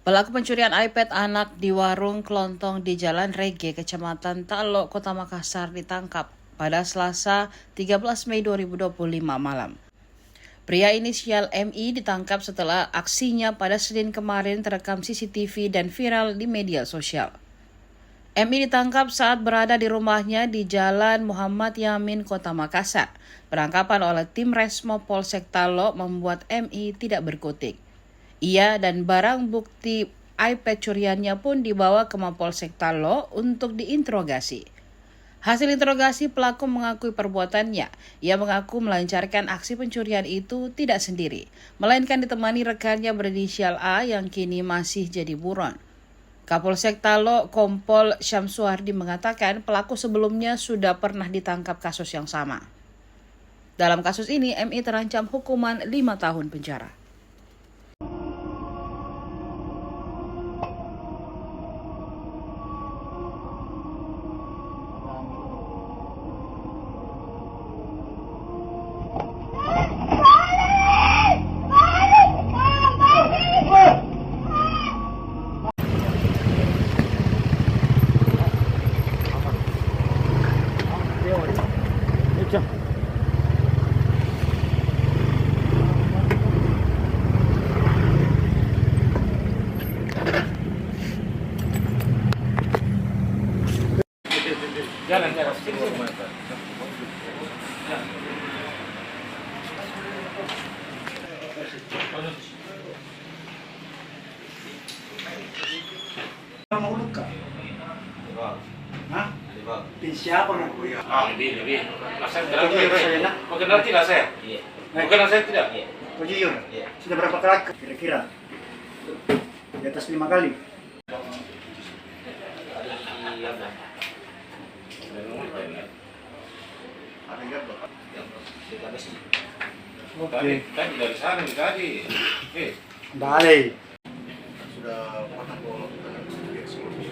Pelaku pencurian iPad anak di warung kelontong di Jalan Rege, Kecamatan Talok, Kota Makassar ditangkap pada Selasa 13 Mei 2025 malam. Pria inisial MI ditangkap setelah aksinya pada Senin kemarin terekam CCTV dan viral di media sosial. MI ditangkap saat berada di rumahnya di Jalan Muhammad Yamin, Kota Makassar. Penangkapan oleh tim Resmo Polsek Talok membuat MI tidak berkutik. Ia dan barang bukti iPad curiannya pun dibawa ke Mapolsek Talok untuk diinterogasi. Hasil interogasi, pelaku mengakui perbuatannya. Ia mengaku melancarkan aksi pencurian itu tidak sendiri, melainkan ditemani rekannya berinisial A yang kini masih jadi buron. Kapolsek Talok Kompol Syamsuardi mengatakan pelaku sebelumnya sudah pernah ditangkap kasus yang sama. Dalam kasus ini, MI terancam hukuman 5 tahun penjara. Jalan. Sini. Mau luka? Hah? Pin siapa nak? Lebih. Saya kenal tidak saya? Iya. Bukan saya tidak? Iya. Kau jujur? Iya. Sudah berapa kali? Kira-kira? Di atas 5 kali? Tadi dari sana tadi. Balik. Sudah pernah bawa lakukan yang sebelumnya.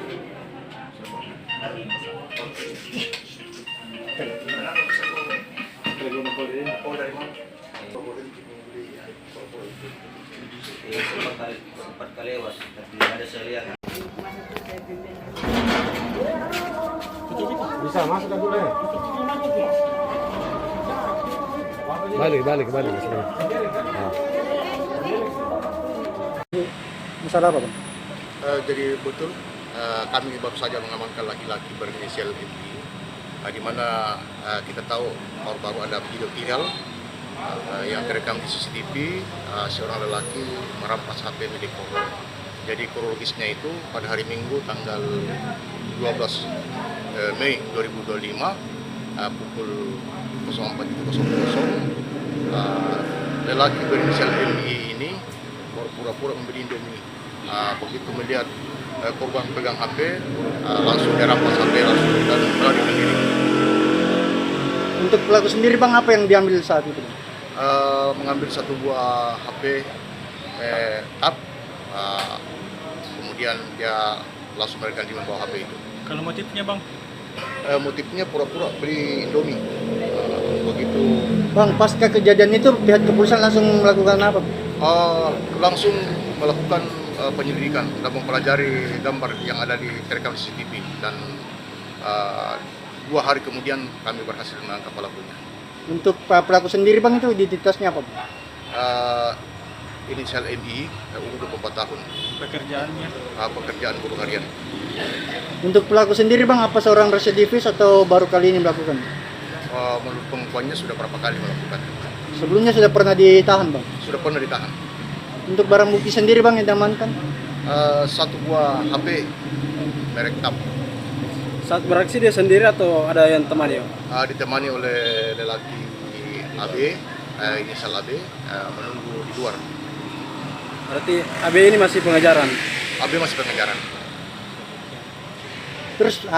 Kenapa bisa bawa? Oh, dari mana? Sempat kelewat, tapi ada saya lihat. Bisa masuk ke dulu ya? Balik. Masalah apa, Bang? Jadi betul, kami baru saja mengamankan laki-laki berinisial MI, di mana kita tahu baru ada video viral yang terekam di CCTV, seorang lelaki merampas HP milik korban. Jadi kronologisnya itu pada hari Minggu tanggal 12 Mei 2025 pukul 04.00 lelaki berinisial MI ini pura-pura membeli Indomie. Begitu melihat korban pegang HP, langsung dia rampas HP langsung dan melarikan diri. Untuk pelaku sendiri, Bang, apa yang diambil saat itu? Mengambil satu buah HP tab, kemudian dia langsung melarikan diri membawa HP itu. Kalau motifnya, Bang? Motifnya pura-pura beli Indomie. Begitu Bang, pasca kejadian itu pihak kepolisian langsung melakukan apa? langsung melakukan penyelidikan dan mempelajari gambar yang ada di terekam CCTV dan 2 hari kemudian kami berhasil menangkap pelakunya. Untuk pelaku sendiri, Bang, itu identitasnya apa, Bang? Inisial MI, umur 24 tahun, Pekerjaannya? pekerjaan buruh harian. Untuk pelaku sendiri, Bang, apa seorang residivis atau baru kali ini melakukan? Menurut pengakuannya sudah berapa kali melakukan. Sebelumnya sudah pernah ditahan, Bang? Sudah pernah ditahan. Untuk barang bukti sendiri, Bang, yang diamankan? Satu buah HP merek tab, Saat beraksi dia sendiri atau ada yang temani? ditemani oleh lelaki AB, inisial AB, menunggu di luar. Berarti AB ini masih pengejaran? AB masih pengejaran. Terus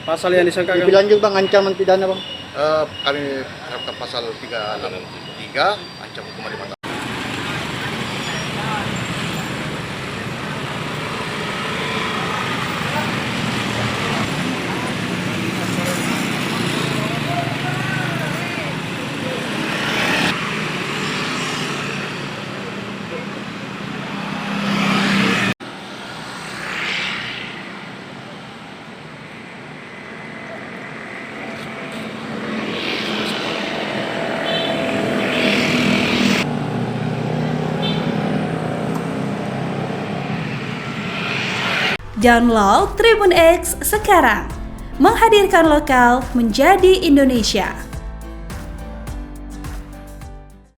Pasal yang disangkakan? lebih lanjut, Bang, ancaman pidana, Bang? Kami terapkan pasal 363, ancaman hukuman 5 tahun. Download Tribun X sekarang. Menghadirkan lokal menjadi Indonesia.